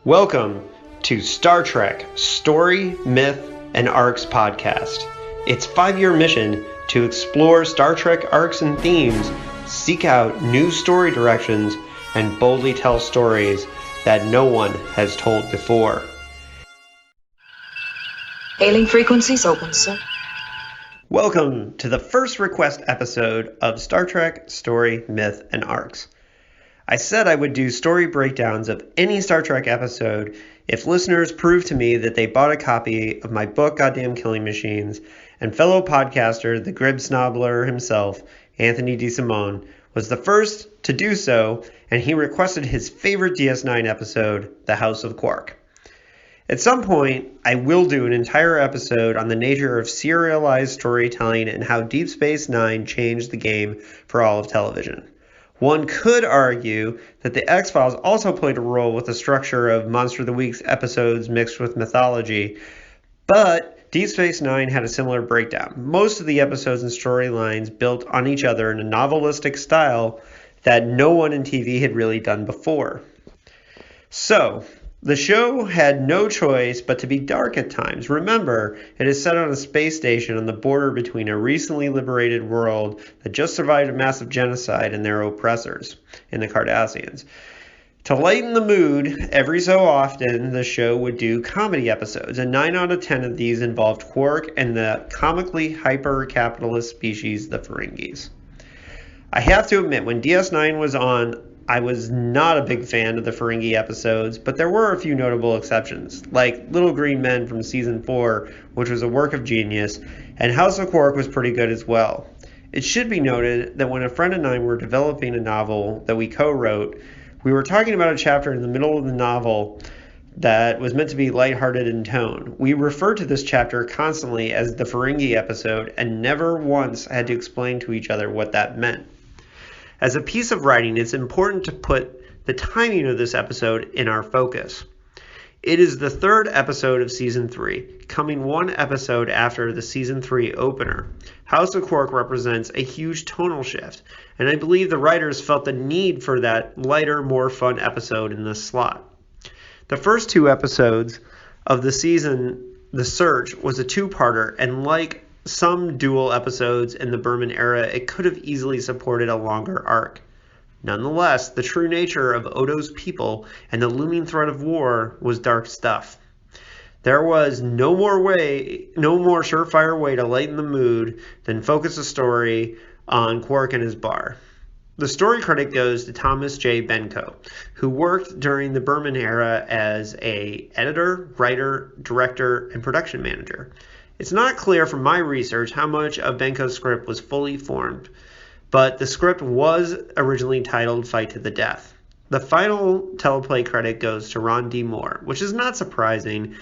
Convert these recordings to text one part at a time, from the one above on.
Welcome to Star Trek Story, Myth, and Arcs podcast. Its 5-year mission to explore Star Trek arcs and themes, seek out new story directions, and boldly tell stories that no one has told before. Hailing frequencies open, sir. Welcome to the first request episode of Star Trek Story, Myth, and Arcs. I said I would do story breakdowns of any Star Trek episode if listeners proved to me that they bought a copy of my book, Goddamn Killing Machines, and fellow podcaster, the Grib Snobbler himself, Anthony Desimone, was the first to do so, and he requested his favorite DS9 episode, the House of Quark. At some point, I will do an entire episode on the nature of serialized storytelling and how Deep Space Nine changed the game for all of television. One could argue that the X-Files also played a role with the structure of Monster of the Week's episodes mixed with mythology, but Deep Space Nine had a similar breakdown. Most of the episodes and storylines built on each other in a novelistic style that no one in TV had really done before. So, the show had no choice but to be dark at times. Remember, it is set on a space station on the border between a recently liberated world that just survived a massive genocide and their oppressors in the Cardassians. To lighten the mood, every so often the show would do comedy episodes, and 9 out of 10 of these involved Quark and the comically hyper-capitalist species, the Ferengis. I have to admit, when DS9 was on, I was not a big fan of the Ferengi episodes, but there were a few notable exceptions, like Little Green Men from Season 4, which was a work of genius, and House of Quark was pretty good as well. It should be noted that when a friend and I were developing a novel that we co-wrote, we were talking about a chapter in the middle of the novel that was meant to be lighthearted in tone. We referred to this chapter constantly as the Ferengi episode and never once had to explain to each other what that meant. As a piece of writing, it's important to put the timing of this episode in our focus. It is the third episode of Season 3, coming one episode after the Season 3 opener. House of Quark represents a huge tonal shift, and I believe the writers felt the need for that lighter, more fun episode in this slot. The first 2 episodes of the season, The Search, was a two-parter, and like some dual episodes in the Berman era, it could have easily supported a longer arc. Nonetheless, the true nature of Odo's people and the looming threat of war was dark stuff. There was no more surefire way to lighten the mood than focus a story on Quark and his bar. The story credit goes to Thomas J. Benko, who worked during the Berman era as an editor, writer, director, and production manager. It's not clear from my research how much of Benko's script was fully formed, but the script was originally titled Fight to the Death. The final teleplay credit goes to Ron D. Moore, which is not surprising,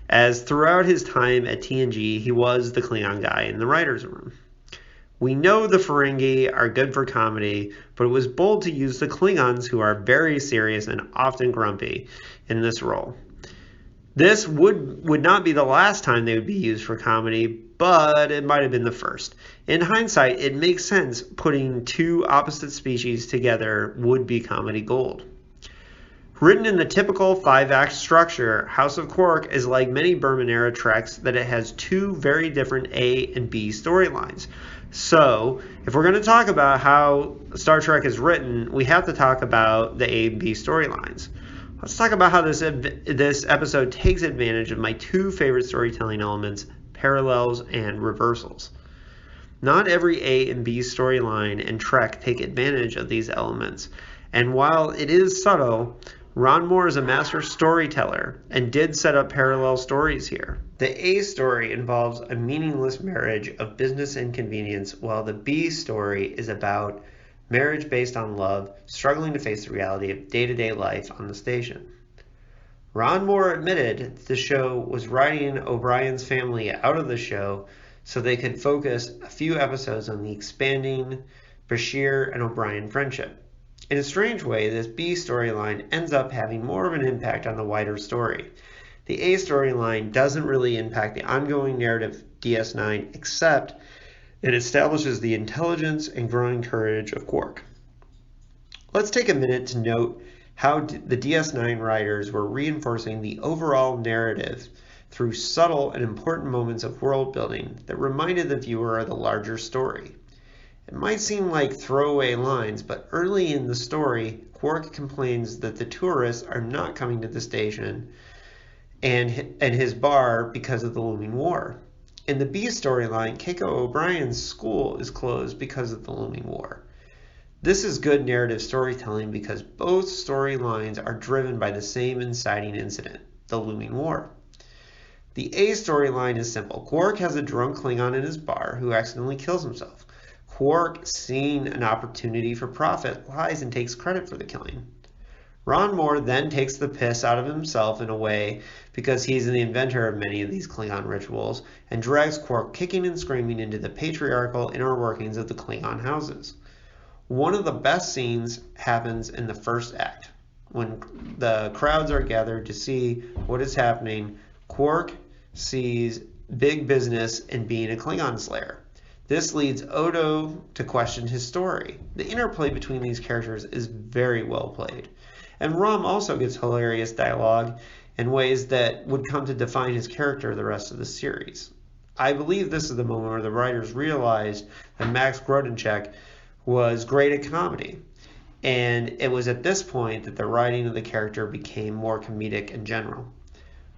as throughout his time at TNG, he was the Klingon guy in the writer's room. We know the Ferengi are good for comedy, but it was bold to use the Klingons, who are very serious and often grumpy, in this role. This would not be the last time they would be used for comedy, but it might have been the first. In hindsight, it makes sense putting 2 opposite species together would be comedy gold. Written in the typical 5-act structure, House of Quark is like many Berman-era Treks that it has 2 very different A and B storylines. So, if we're going to talk about how Star Trek is written, we have to talk about the A and B storylines. Let's talk about how this episode takes advantage of my 2 favorite storytelling elements, parallels and reversals. Not every A and B storyline in Trek take advantage of these elements, and while it is subtle, Ron Moore is a master storyteller and did set up parallel stories here. The A story involves a meaningless marriage of business and convenience, while the B story is about marriage based on love, struggling to face the reality of day-to-day life on the station. Ron Moore admitted the show was writing O'Brien's family out of the show so they could focus a few episodes on the expanding Bashir and O'Brien friendship. In a strange way, this B storyline ends up having more of an impact on the wider story. The A storyline doesn't really impact the ongoing narrative of DS9, except it establishes the intelligence and growing courage of Quark. Let's take a minute to note how the DS9 writers were reinforcing the overall narrative through subtle and important moments of world building that reminded the viewer of the larger story. It might seem like throwaway lines, but early in the story, Quark complains that the tourists are not coming to the station and his bar because of the looming war. In the B storyline, Keiko O'Brien's school is closed because of the looming war. This is good narrative storytelling because both storylines are driven by the same inciting incident, the looming war. The A storyline is simple. Quark has a drunk Klingon in his bar who accidentally kills himself. Quark, seeing an opportunity for profit, lies and takes credit for the killing. Ron Moore then takes the piss out of himself in a way because he's the inventor of many of these Klingon rituals and drags Quark kicking and screaming into the patriarchal inner workings of the Klingon houses. One of the best scenes happens in the first act. When the crowds are gathered to see what is happening, Quark sees big business in being a Klingon slayer. This leads Odo to question his story. The interplay between these characters is very well played. And Rom also gets hilarious dialogue in ways that would come to define his character the rest of the series. I believe this is the moment where the writers realized that Max Grodenchik was great at comedy. And it was at this point that the writing of the character became more comedic in general.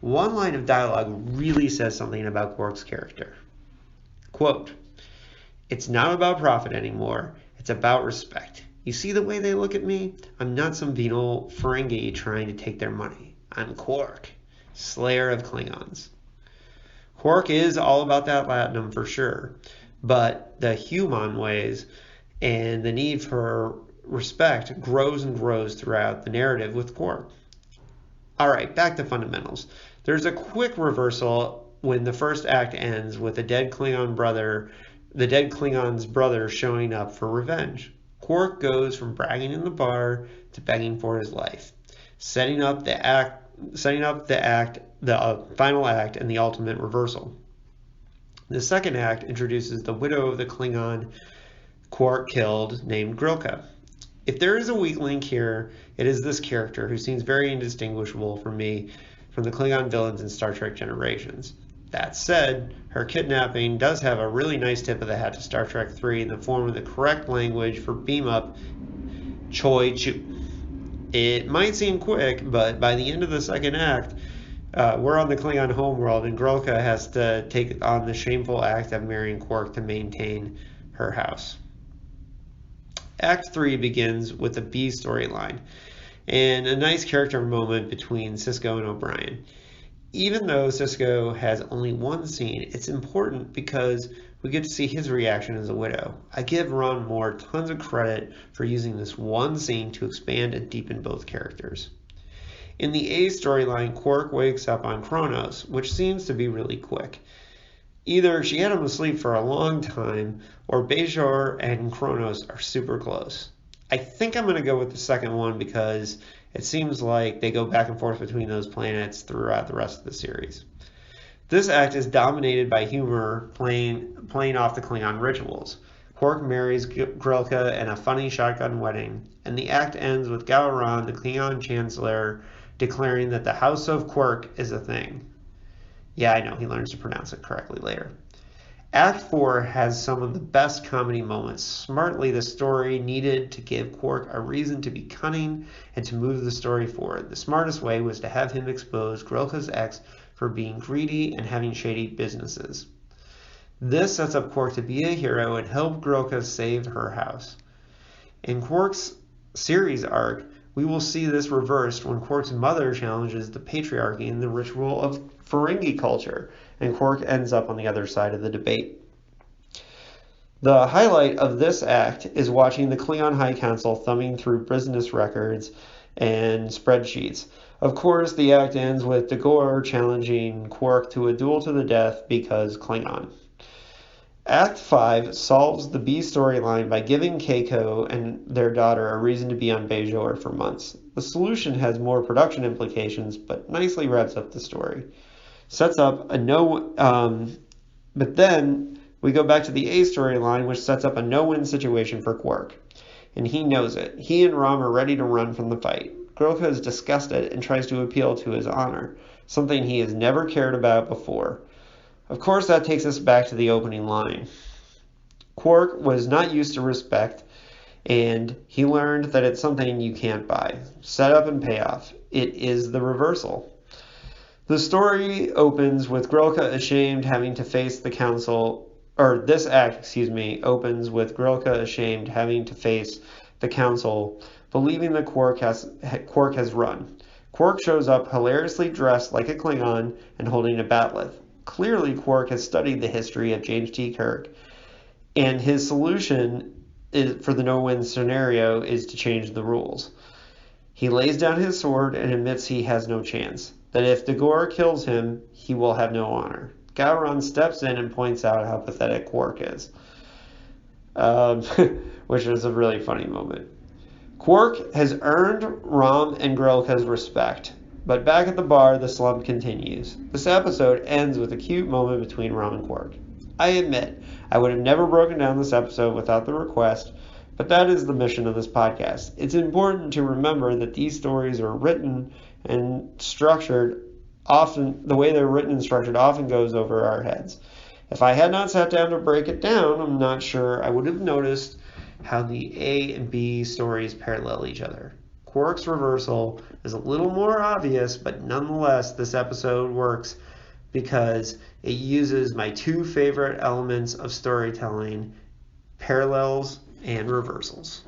One line of dialogue really says something about Quark's character. Quote, "It's not about profit anymore. It's about respect. You see the way they look at me? I'm not some venal Ferengi trying to take their money. I'm Quark, slayer of Klingons." Quark is all about that Latinum for sure, but the human ways and the need for respect grows and grows throughout the narrative with Quark. Alright, back to fundamentals. There's a quick reversal when the first act ends with the dead Klingon's brother showing up for revenge. Quark goes from bragging in the bar to begging for his life, setting up the final act and the ultimate reversal. The second act introduces the widow of the Klingon Quark killed, named Grilka. If there is a weak link here, it is this character, who seems very indistinguishable for me from the Klingon villains in Star Trek Generations. That said, her kidnapping does have a really nice tip of the hat to Star Trek 3 in the form of the correct language for beam-up Choi Chu. It might seem quick, but by the end of the second act, we're on the Klingon homeworld, and Grilka has to take on the shameful act of marrying Quark to maintain her house. Act 3 begins with the B storyline and a nice character moment between Sisko and O'Brien. Even though Sisko has only one scene, it's important because we get to see his reaction as a widow. I give Ron Moore tons of credit for using this one scene to expand and deepen both characters. In the A storyline, Quark wakes up on Kronos, which seems to be really quick. Either she had him asleep for a long time, or Bajor and Kronos are super close. I think I'm going to go with the second one because it seems like they go back and forth between those planets throughout the rest of the series. This act is dominated by humor playing off the Klingon rituals. Quark marries Grilka in a funny shotgun wedding, and the act ends with Gowron, the Klingon Chancellor, declaring that the House of Quark is a thing. Yeah, I know, he learns to pronounce it correctly later. Act 4 has some of the best comedy moments. Smartly, the story needed to give Quark a reason to be cunning and to move the story forward. The smartest way was to have him expose Grilka's ex for being greedy and having shady businesses. This sets up Quark to be a hero and help Grilka save her house. In Quark's series arc, we will see this reversed when Quark's mother challenges the patriarchy and the ritual of Ferengi culture, and Quark ends up on the other side of the debate. The highlight of this act is watching the Klingon High Council thumbing through business records and spreadsheets. Of course, the act ends with Dagor challenging Quark to a duel to the death because Klingon. Act 5 solves the B storyline by giving Keiko and their daughter a reason to be on Bajor for months. The solution has more production implications, but nicely wraps up the story. But then we go back to the A storyline, which sets up a no-win situation for Quark. And he knows it. He and Rom are ready to run from the fight. Grilka is disgusted and tries to appeal to his honor, something he has never cared about before. Of course, that takes us back to the opening line. Quark was not used to respect, and he learned that it's something you can't buy. Set up and payoff. It is the reversal. The story opens with Grilka ashamed having to face the council, or this act, opens with Grilka ashamed having to face the council, believing that Quark has run. Quark shows up hilariously dressed like a Klingon and holding a bat'leth. Clearly, Quark has studied the history of James T. Kirk, and his solution for the no-win scenario is to change the rules. He lays down his sword and admits he has no chance, that if Dagor kills him, he will have no honor. Gowron steps in and points out how pathetic Quark is, which is a really funny moment. Quark has earned Rom and Grilka's respect, but back at the bar, the slump continues. This episode ends with a cute moment between Rom and Quark. I admit, I would have never broken down this episode without the request, but that is the mission of this podcast. It's important to remember that these stories are written and structured often, the way they're written and structured often goes over our heads. If I had not sat down to break it down, I'm not sure I would have noticed how the A and B stories parallel each other. Quark's reversal is a little more obvious, but nonetheless, this episode works because it uses my two favorite elements of storytelling, parallels and reversals.